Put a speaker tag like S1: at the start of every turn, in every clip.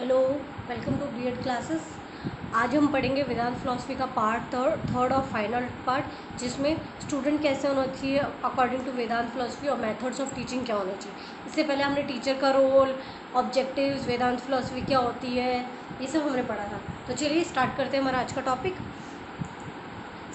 S1: Hello, welcome to B Ed classes. आज हम पढ़ेंगे वेदांत फिलॉसफी का पार्ट थर्ड और फाइनल पार्ट, जिसमें स्टूडेंट कैसे होना चाहिए अकॉर्डिंग टू वेदांत फिलॉसफी और मेथड्स ऑफ टीचिंग क्या होना चाहिए। इससे पहले हमने टीचर का रोल, ऑब्जेक्टिव्स, वेदांत फिलॉसफी क्या होती है, ये सब हमने पढ़ा था। तो चलिए स्टार्ट करते हैं हमारा आज का टॉपिक।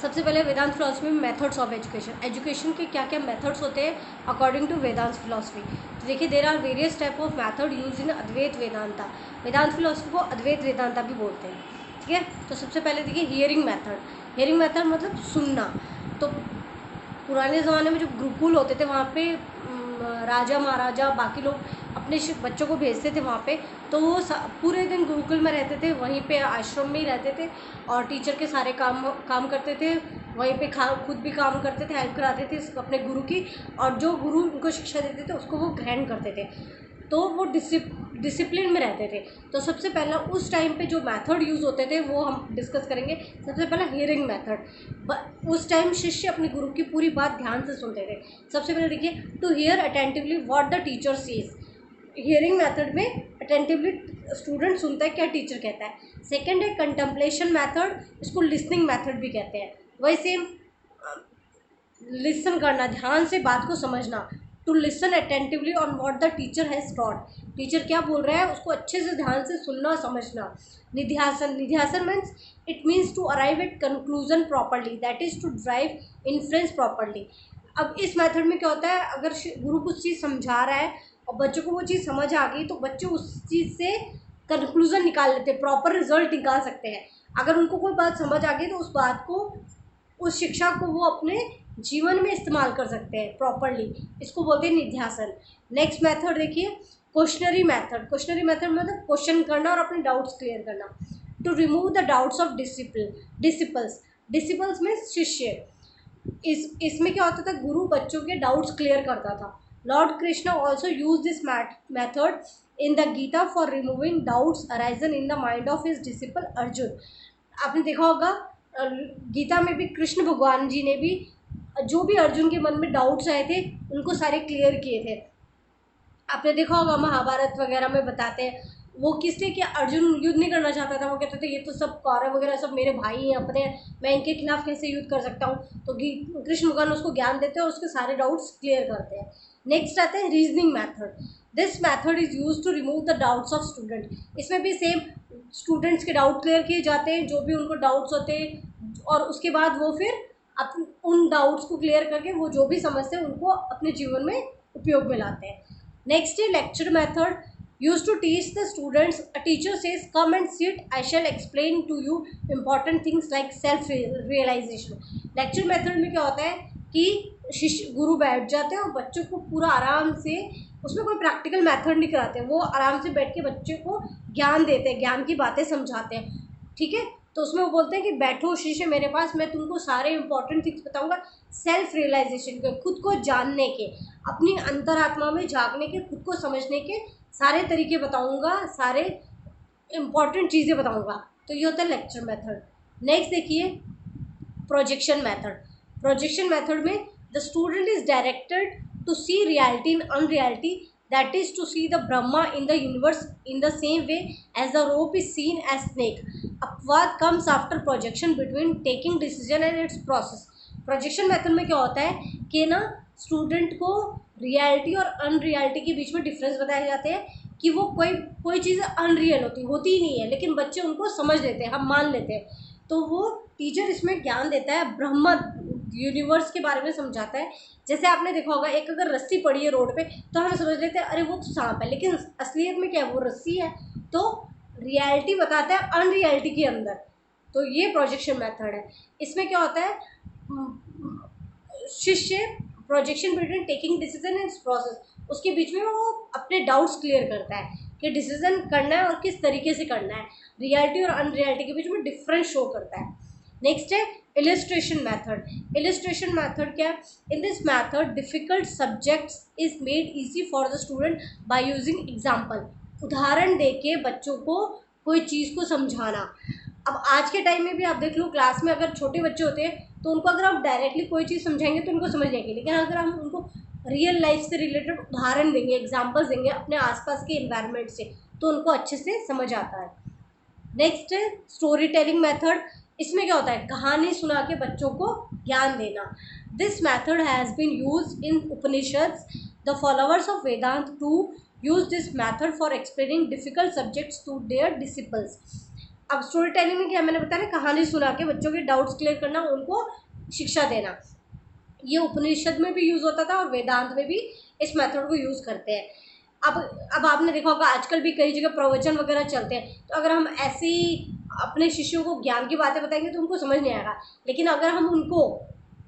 S1: सबसे पहले वेदांत फिलॉसफी में मेथड्स ऑफ एजुकेशन के क्या क्या मेथड्स होते हैं अकॉर्डिंग टू वेदांत फिलॉसफी। तो देखिए, there are various type of method use in Advaita Vedanta. Vedanta philosophy को अद्वैत वेदांता भी बोलते हैं, ठीक है। तो सबसे पहले देखिए हियरिंग मेथड। हियरिंग मेथड मतलब सुनना। तो पुराने ज़माने में जो गुरुकुल होते थे वहाँ पे राजा महाराजा बाकी लोग अपने बच्चों को भेजते थे वहाँ पे। तो वो पूरे दिन गुरुकुल में रहते थे, वहीं पे आश्रम में ही रहते थे और टीचर के सारे काम करते थे। वहीं पे खुद भी काम करते थे, हेल्प कराते थे अपने गुरु की, और जो गुरु उनको शिक्षा देते थे उसको वो ग्रहण करते थे। तो वो डिसिप्लिन में रहते थे। तो सबसे पहला उस टाइम पे जो मेथड यूज़ होते थे वो हम डिस्कस करेंगे। सबसे पहला हियरिंग मेथड। उस टाइम शिष्य अपने गुरु की पूरी बात ध्यान से सुनते थे। सबसे पहले देखिए, to hear attentively what the teacher says. Hearing method में अटेंटिवली स्टूडेंट सुनता है क्या टीचर कहता है। सेकेंड है कंटेम्पलेशन मेथड, इसको लिसनिंग मेथड भी कहते हैं। वही सेम लिसन करना, ध्यान से बात को समझना। To listen attentively on what the teacher has taught. Teacher क्या बोल रहा है उसको अच्छे से ध्यान से सुनना समझना। निध्यासन, निध्यासन means it means to arrive at conclusion properly, that is to drive inference properly. अब इस मेथड में क्या होता है, अगर गुरु कुछ चीज़ समझा रहा है और बच्चों को वो चीज़ समझ आ गई तो बच्चे उस चीज़ से कंक्लूजन निकाल लेते हैं, प्रॉपर रिजल्ट निकाल सकते हैं। अगर उनको कोई बात समझ आ गई तो उस बात को, उस शिक्षा को वो अपने जीवन में इस्तेमाल कर सकते हैं प्रॉपरली। इसको बोलते हैं निध्यासन। नेक्स्ट मेथड देखिए, क्वेश्चनरी मेथड। क्वेश्चनरी मेथड मतलब क्वेश्चन करना और अपने डाउट्स क्लियर करना। To remove the doubts of disciples. Disciples means शिष्य। इसमें क्या होता था, गुरु बच्चों के डाउट्स क्लियर करता था। Lord Krishna also use this method in the Gita for removing doubts arisen in the mind of his disciple Arjun. आपने देखा होगा गीता में भी कृष्ण भगवान जी ने भी जो भी अर्जुन के मन में डाउट्स आए थे उनको सारे क्लियर किए थे। आपने देखा होगा महाभारत वगैरह में बताते हैं वो किस लिए कि अर्जुन युद्ध नहीं करना चाहता था। वो कहते थे ये तो सब कौरव वगैरह सब मेरे भाई हैं अपने, मैं इनके खिलाफ कैसे युद्ध कर सकता हूँ। तो कृष्ण भगवान उसको ज्ञान देते हैं और उसके सारे डाउट्स क्लियर करते हैं। नेक्स्ट आते हैं reasoning method. This method is use to remove the doubts of student. इसमें भी सेम स्टूडेंट्स के डाउट क्लियर किए जाते हैं, जो भी उनको डाउट्स होते हैं, और उसके बाद वो फिर उन डाउट्स को क्लियर करके वो जो भी समझते हैं उनको अपने जीवन में उपयोग में लाते हैं। नेक्स्ट है lecture method. Use to teach the students. A teacher says come and sit, I shall explain to you important things like self realisation. Lecture method में क्या होता है कि शिष्य गुरु बैठ जाते हैं और बच्चों को पूरा आराम से, उसमें कोई प्रैक्टिकल मेथड नहीं कराते, वो आराम से बैठ के बच्चे को ज्ञान देते हैं, ज्ञान की बातें समझाते हैं, ठीक है। तो उसमें वो बोलते हैं कि बैठो शिष्य मेरे पास, मैं तुमको सारे इंपॉर्टेंट थिंग्स बताऊंगा सेल्फ रियलाइजेशन के, खुद को जानने के, अपनी अंतरात्मा में झांकने के, खुद को समझने के सारे तरीके बताऊंगा, सारे इंपॉर्टेंट चीज़ें बताऊंगा। तो ये होता है लेक्चर मेथड। नेक्स्ट देखिए प्रोजेक्शन मेथड। प्रोजेक्शन मेथड में the student is directed to see reality in unreality, that is to see the Brahma in the universe in the same way as the rope is seen as snake. अपवाद comes after projection between taking decision and its process. Projection method में क्या होता है कि ना student को reality और unreality के बीच में डिफरेंस बताए जाते हैं कि वो कोई चीज़ अनरियल होती ही नहीं है, लेकिन बच्चे उनको समझ लेते हैं, हम मान लेते हैं। तो वो टीचर इसमें ज्ञान देता है, ब्रह्मा यूनिवर्स के बारे में समझाता है। जैसे आपने देखा होगा एक अगर रस्सी पड़ी है रोड पे तो हम समझ लेते हैं अरे वो तो सांप है, लेकिन असलियत में क्या है, वो रस्सी है। तो रियलिटी बताता है अनरियलिटी के अंदर। तो ये प्रोजेक्शन मेथड है। इसमें क्या होता है, शिष्य projection between taking decision and process, उसके बीच में वो अपने डाउट्स क्लियर करता है कि डिसीजन करना है और किस तरीके से करना है। रियलिटी और अनरियलिटी के बीच में डिफरेंस शो करता है। नेक्स्ट है इलिस्ट्रेशन मेथड। इलिस्ट्रेशन मेथड क्या है, in this method difficult subjects is made easy for the student by using example. उदाहरण देके बच्चों को कोई चीज़ को समझाना। अब आज के टाइम में भी आप देख लो, क्लास में अगर छोटे बच्चे होते हैं तो उनको अगर आप डायरेक्टली कोई चीज़ समझाएंगे तो उनको समझ जाएगी, लेकिन अगर हम उनको रियल लाइफ से रिलेटेड उदाहरण देंगे, एग्जाम्पल्स देंगे अपने आसपास के इन्वायरमेंट से, तो उनको अच्छे से समझ आता है। नेक्स्ट है स्टोरी टेलिंग मेथड। इसमें क्या होता है, कहानी सुना के बच्चों को ज्ञान देना। This method has been use in Upanishads. The followers of Vedanta to use this method for explaining difficult subjects to their disciples. अब स्टोरी टेलिंग में क्या, मैंने बताया ना, कहानी सुना के बच्चों के डाउट्स क्लियर करना, उनको शिक्षा देना। ये उपनिषद में भी यूज़ होता था और वेदांत में भी इस मेथड को यूज़ करते हैं। अब आपने देखा होगा आजकल भी कई जगह प्रवचन वगैरह चलते हैं, तो अगर हम ऐसे ही अपने शिष्यों को ज्ञान की बातें बताएंगे तो उनको समझ नहीं आएगा। लेकिन अगर हम उनको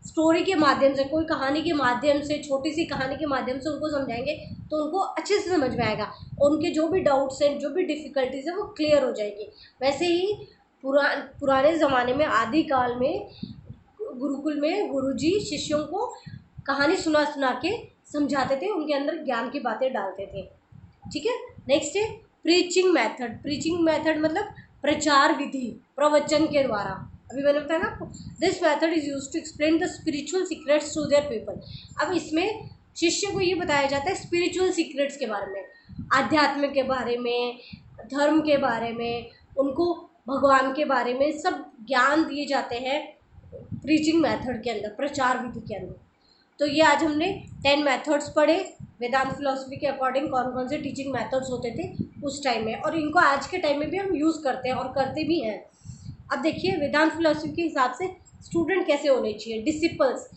S1: स्टोरी के माध्यम से, कोई कहानी के माध्यम से, छोटी सी कहानी के माध्यम से उनको समझाएंगे तो उनको अच्छे से समझ में आएगा। उनके जो भी डाउट्स हैं, जो भी डिफ़िकल्टीज हैं, वो क्लियर हो जाएगी। वैसे ही पुराने ज़माने में, आदिकाल में, गुरुकुल में गुरुजी शिष्यों को कहानी सुना सुना के समझाते थे, उनके अंदर ज्ञान की बातें डालते थे। ठीक है। नेक्स्ट है प्रीचिंग मेथड। प्रीचिंग मेथड मतलब प्रचार विधि, प्रवचन के द्वारा। अभी मैंने बताया ना आपको, this method is use to explain the spiritual secrets to their people. अब इसमें शिष्य को ये बताया जाता है स्पिरिचुअल सीक्रेट्स के बारे में, आध्यात्म के बारे में, धर्म के बारे में, उनको भगवान के बारे में सब ज्ञान दिए जाते हैं प्रीचिंग मेथड के अंदर, प्रचार विधि के अंदर। तो ये आज हमने 10 मेथड्स पढ़े। वेदांत फिलॉसफी के अकॉर्डिंग कौन कौन से टीचिंग मेथड्स होते थे उस टाइम में, और इनको आज के टाइम में भी हम यूज़ करते हैं और करते भी हैं। अब देखिए वेदांत फिलॉसफी के हिसाब से स्टूडेंट कैसे होने चाहिए। डिसिपल्स,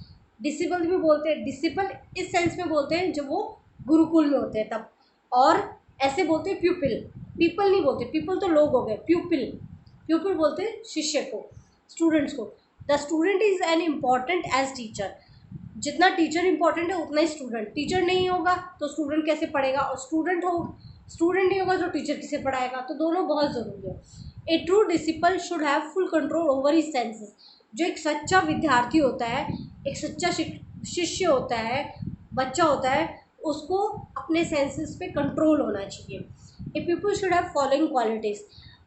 S1: डिसिपल भी बोलते हैं, डिसिपल इस सेंस में बोलते हैं जब वो गुरुकुल में होते हैं तब, और ऐसे बोलते हैं प्यूपिल। पीपल नहीं बोलते, पीपल तो लोग हो गए, प्यूपिल, प्यूपिल बोलते हैं शिष्य को, स्टूडेंट्स को। The student is an important as teacher. जितना टीचर इंपॉर्टेंट है उतना ही स्टूडेंट। टीचर नहीं होगा तो स्टूडेंट कैसे पढ़ेगा, और स्टूडेंट नहीं होगा तो टीचर किसे पढ़ाएगा। तो दोनों बहुत ज़रूरी है। A true disciple should have full control over his senses. जो एक सच्चा विद्यार्थी होता है, एक सच्चा शिष्य होता है, बच्चा होता है, उसको अपने सेंसेस पे कंट्रोल होना चाहिए। A people should have following qualities.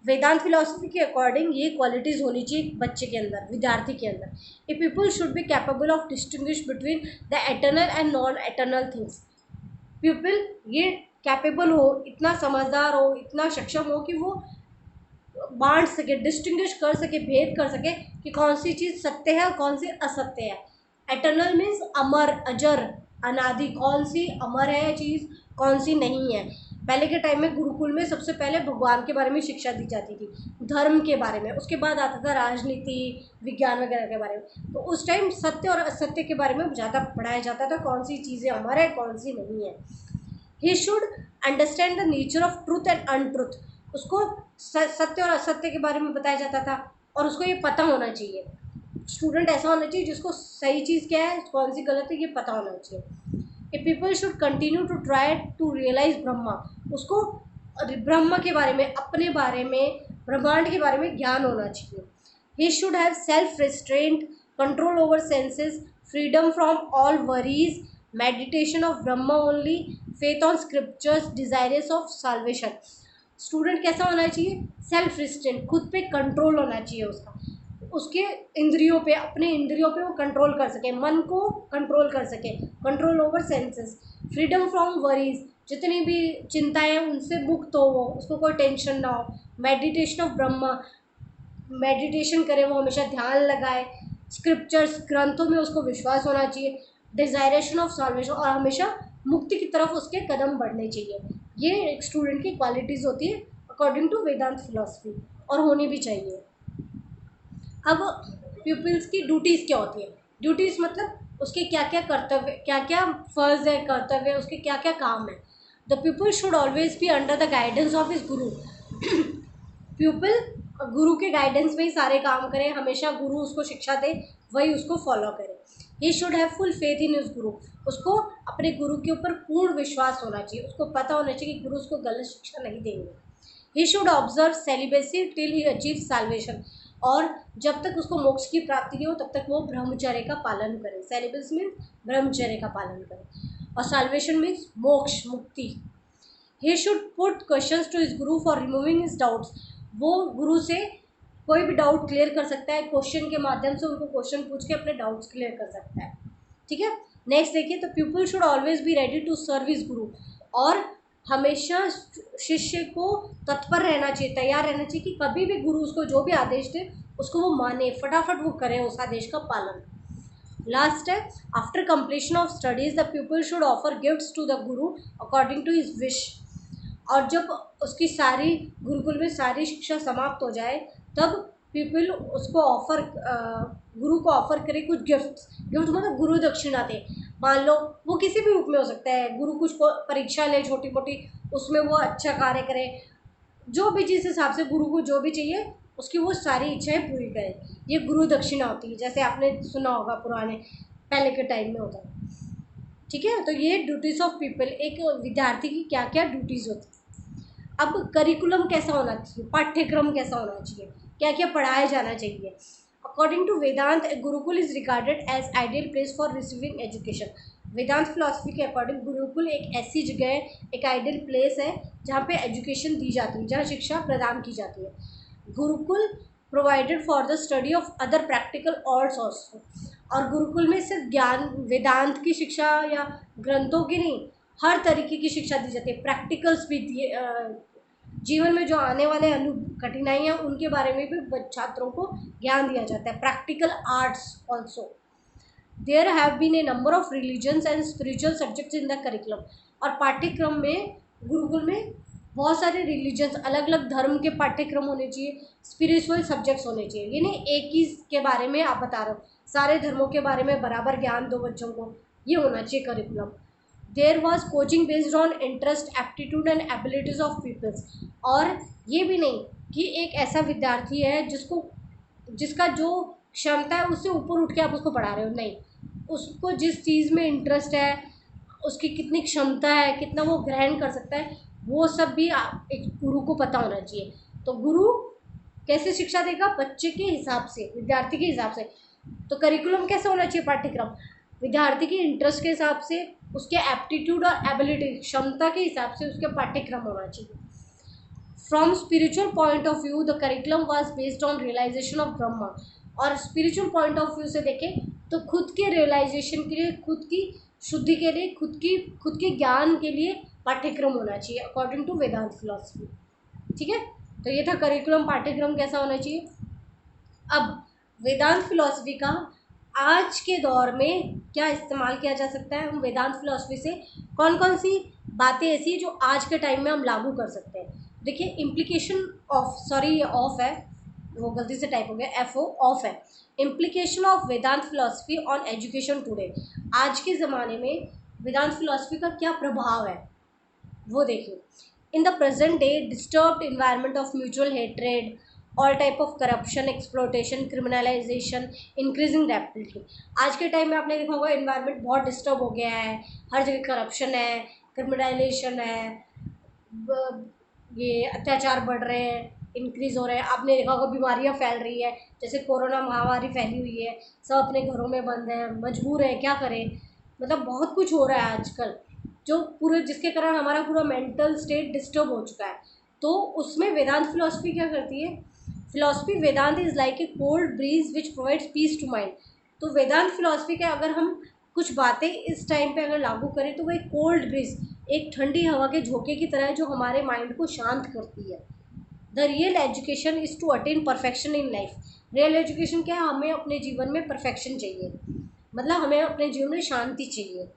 S1: Vedanta philosophy के अकॉर्डिंग ये क्वालिटीज़ होनी चाहिए बच्चे के अंदर, विद्यार्थी के अंदर। A people should be capable of distinguish between the eternal and non eternal things. People ये कैपेबल हो, इतना समझदार हो, इतना सक्षम हो कि वो बांट सके, डिस्टिंग्विश कर सके, भेद कर सके कि कौन सी चीज़ सत्य है और कौन सी असत्य है। एटर्नल मीन्स अमर, अजर, अनादि। कौन सी अमर है चीज़, कौन सी नहीं है। पहले के टाइम में गुरुकुल में सबसे पहले भगवान के बारे में शिक्षा दी जाती थी, धर्म के बारे में, उसके बाद आता था राजनीति, विज्ञान वगैरह के बारे में। तो उस टाइम सत्य और असत्य के बारे में ज़्यादा पढ़ाया जाता था, कौन सी चीज़ें अमर है, कौन सी नहीं है। He should understand the nature of truth and untruth. उसको सत्य और असत्य के बारे में बताया जाता था और उसको ये पता होना चाहिए। स्टूडेंट ऐसा होना चाहिए जिसको सही चीज़ क्या है, कौन सी गलत है, ये पता होना चाहिए। A people should continue to try to realise Brahma. उसको ब्रह्म के बारे में, अपने बारे में, ब्रह्मांड के बारे में ज्ञान होना चाहिए। He should have self restraint, control over senses, freedom from all worries, meditation of Brahma only, faith on scriptures, desirous of solvation. Student कैसा होना चाहिए, सेल्फ रिस्ट्रेंट, खुद पे कंट्रोल होना चाहिए उसका, उसके इंद्रियों पे, अपने इंद्रियों पे वो कंट्रोल कर सके, मन को कंट्रोल कर सके, control over senses, freedom from worries, जितनी भी चिंताएं उनसे मुक्त हो, वो उसको कोई टेंशन ना हो। मेडिटेशन ऑफ ब्रह्मा, मेडिटेशन करे वो, हमेशा ध्यान लगाए। स्क्रिप्चर्स, ग्रंथों में उसको विश्वास होना चाहिए। डिजायरेशन ऑफ सॉल्वेशन, और हमेशा मुक्ति की तरफ उसके कदम बढ़ने चाहिए। ये एक स्टूडेंट की क्वालिटीज़ होती है अकॉर्डिंग टू वेदांत फिलॉसफी, और होनी भी चाहिए। अब प्यूपिल्स की ड्यूटीज़ क्या होती है। ड्यूटीज़ मतलब उसके क्या क्या कर्तव्य, क्या क्या फ़र्ज़ है, कर्तव्य, उसके क्या क्या काम है। The people should always be under the guidance of his गुरु। प्यूपिल गुरु के गाइडेंस में ही सारे काम करे, हमेशा गुरु उसको शिक्षा दे, वही उसको फॉलो करे। He should have full faith in his गुरु। उसको अपने गुरु के ऊपर पूर्ण विश्वास होना चाहिए, उसको पता होना चाहिए कि गुरु उसको गलत शिक्षा नहीं देंगे। He should observe celibacy till he achieve salvation. और जब तक उसको मोक्ष की प्राप्ति नहीं हो तब तक वो ब्रह्मचर्य का पालन करे। सेलिबस मीन्स ब्रह्मचर्य का पालन करे, और साल्वेशन मीन्स मोक्ष, मुक्ति। He should put questions to his guru for removing his doubts. वो गुरु से कोई भी डाउट क्लियर कर सकता है, क्वेश्चन के माध्यम से उनको क्वेश्चन पूछ के अपने डाउट्स क्लियर कर सकता है। ठीक है। नेक्स्ट देखिए, तो people should always be ready to serve his guru. और हमेशा शिष्य को तत्पर रहना चाहिए, तैयार रहना चाहिए कि कभी भी गुरु उसको जो भी आदेश दे उसको वो माने, फटाफट वो करे उस आदेश का पालन। लास्ट है, after completion of studies the people should offer gifts to the guru according to his wish. और जब उसकी सारी गुरुकुल में सारी शिक्षा समाप्त हो जाए तब पीपल उसको ऑफर, गुरु को ऑफर करे कुछ गिफ्ट्स। गिफ्ट मतलब गुरु दक्षिणा दे। मान लो वो किसी भी रूप में हो सकता है, गुरु कुछ परीक्षा ले छोटी मोटी, उसमें वो अच्छा कार्य करे, जो भी जिस हिसाब से गुरु को जो भी चाहिए उसकी वो सारी इच्छाएं पूरी करे, ये गुरु दक्षिणा होती है, जैसे आपने सुना होगा पुराने पहले के टाइम में होता है। ठीक है, तो ये ड्यूटीज़ ऑफ पीपल, एक विद्यार्थी की क्या क्या ड्यूटीज़ होती है। अब करिकुलम कैसा होना चाहिए, पाठ्यक्रम कैसा होना चाहिए, क्या क्या पढ़ाया जाना चाहिए। According to Vedanta a gurukul is regarded as ideal place for receiving education. Vedanta philosophy के अकॉर्डिंग गुरुकुल एक ऐसी जगह है, एक आइडियल प्लेस है जहाँ पे एजुकेशन दी जाती है, जहाँ शिक्षा प्रदान की जाती है। Gurukul provided for the study of other practical arts also. और गुरुकुल में सिर्फ ज्ञान वेदांत की शिक्षा या ग्रंथों की नहीं, हर तरीके की शिक्षा दी जाती है। प्रैक्टिकल्स भी दिए, जीवन में जो आने वाले कठिनाइयाँ उनके बारे में भी छात्रों को ज्ञान दिया जाता है। Practical arts also. There have been a number of religions and spiritual subjects in the curriculum. और पाठ्यक्रम में गुरुकुल में बहुत सारे रिलीजन्स, अलग अलग धर्म के पाठ्यक्रम होने चाहिए, स्पिरिचुअल सब्जेक्ट्स होने चाहिए। ये नहीं एक ही के बारे में आप बता रहे हो, सारे धर्मों के बारे में बराबर ज्ञान दो बच्चों को, ये होना चाहिए curriculum. There was coaching based on interest, aptitude and abilities of peoples. और ये भी नहीं कि एक ऐसा विद्यार्थी है जिसका जो क्षमता है उससे ऊपर उठ के आप उसको पढ़ा रहे हो, नहीं, उसको जिस चीज़ में इंटरेस्ट है, उसकी कितनी क्षमता है, कितना वो ग्रहण कर सकता है, वो सब भी एक गुरु को पता होना चाहिए। तो गुरु कैसे शिक्षा देगा, बच्चे के हिसाब से, विद्यार्थी के हिसाब से। तो करिकुलम कैसे होना चाहिए, पाठ्यक्रम विद्यार्थी के इंटरेस्ट के हिसाब से, उसके एप्टीट्यूड और एबिलिटी क्षमता के हिसाब से उसके पाठ्यक्रम होना चाहिए। From spiritual point of view the curriculum was based on realisation of Brahma. और स्पिरिचुअल पॉइंट ऑफ व्यू से देखें तो खुद के रियलाइजेशन के लिए, खुद की शुद्धि के लिए, खुद के ज्ञान के लिए पाठ्यक्रम होना चाहिए अकॉर्डिंग टू वेदांत फिलॉसफी। ठीक है, तो ये था करिकुलम, पाठ्यक्रम कैसा होना चाहिए। अब वेदांत फिलॉसफी का आज के दौर में क्या इस्तेमाल किया जा सकता है, हम वेदांत फिलॉसफी से कौन कौन सी बातें ऐसी जो आज के टाइम में हम लागू कर सकते हैं। देखिए, इम्प्लीकेशन ऑफ, सॉरी ये ऑफ है, वो गलती से टाइप हो गया, एफ ओ ऑफ है। Implication of Vedanta philosophy on education today. आज के ज़माने में वेदांत फिलॉसफी का क्या प्रभाव है वो देखिए। In the present day disturbed environment of mutual hatred, all type of corruption, exploitation, criminalisation increasing rapidly. आज के टाइम में आपने देखा होगा इन्वायरमेंट बहुत डिस्टर्ब हो गया है, हर जगह करप्शन है, क्रिमिनलाइजेशन है, ये अत्याचार बढ़ रहे हैं, इंक्रीज़ हो रहे हैं। आपने देखा होगा बीमारियां फैल रही है, जैसे कोरोना महामारी फैली हुई है, सब अपने घरों में बंद हैं, मजबूर हैं, क्या करें, मतलब बहुत कुछ हो रहा है आजकल, जो पूरे जिसके कारण हमारा पूरा मेंटल स्टेट डिस्टर्ब हो चुका है। तो उसमें वेदांत फिलॉसफी क्या करती है, philosophy Vedanta is like a cold breeze which provides peace to mind. तो वेदांत फिलॉसफी के अगर हम कुछ बातें इस टाइम पे अगर लागू करें तो वो एक कोल्ड ब्रीज, एक ठंडी हवा के झोंके की तरह है जो हमारे माइंड को शांत करती है। The real education is to attain perfection in life. Real education क्या है, हमें अपने जीवन में परफेक्शन चाहिए, मतलब हमें अपने जीवन में शांति चाहिए।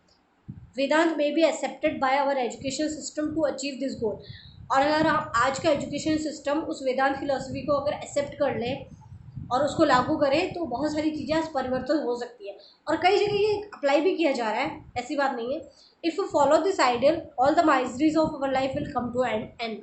S1: वेदांत में be accepted by our education system to achieve this goal. और अगर हम आज का एजुकेशन सिस्टम उस वेदांत फिलॉसफी को अगर एक्सेप्ट कर ले और उसको लागू करें तो बहुत सारी चीज़ें आज परिवर्तन हो सकती है, और कई जगह ये अप्लाई भी किया जा रहा है, ऐसी बात नहीं है। If you follow this ideal all the miseries of our life will come to end.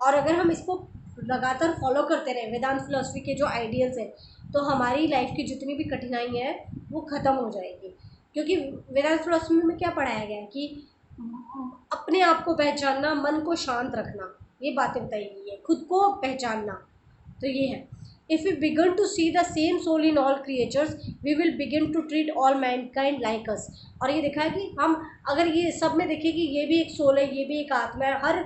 S1: और अगर हम इसको लगातार फॉलो करते रहे वेदांत फिलॉसफी के जो आइडियल्स हैं, तो हमारी लाइफ की जितनी भी कठिनाई है वो ख़त्म हो जाएगी। क्योंकि वेदांत फिलॉसफी में क्या पढ़ाया गया है कि अपने आप को पहचानना, मन को शांत रखना, ये बातें बताई गई है, खुद को पहचानना। तो ये है, if we begin to see the same soul in all creatures we will begin to treat all mankind like us. और ये देखा है कि हम अगर ये सब में देखें कि ये भी एक सोल है, ये भी एक आत्मा है, हर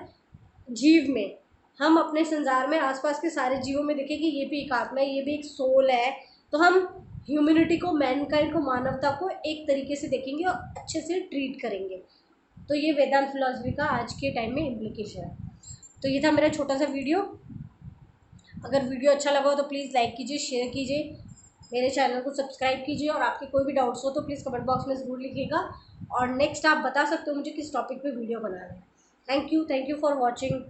S1: जीव में, हम अपने संसार में आसपास के सारे जीवों में देखें कि ये भी एक आत्मा है, ये भी एक सोल है, तो हम ह्यूमैनिटी को, मैनकाइंड को, मानवता को एक तरीके से देखेंगे और अच्छे से ट्रीट करेंगे। तो ये वेदांत फिलॉसफी का आज के टाइम में इम्प्लीकेशन है। तो ये था मेरा छोटा सा वीडियो। अगर वीडियो अच्छा लगा हो तो प्लीज़ लाइक कीजिए, शेयर कीजिए, मेरे चैनल को सब्सक्राइब कीजिए, और आपके कोई भी डाउट्स हो तो प्लीज़ कमेंट बॉक्स में ज़रूर लिखिएगा। और नेक्स्ट आप बता सकते हो मुझे किस टॉपिक पे वीडियो बनाना है। Thank you for watching.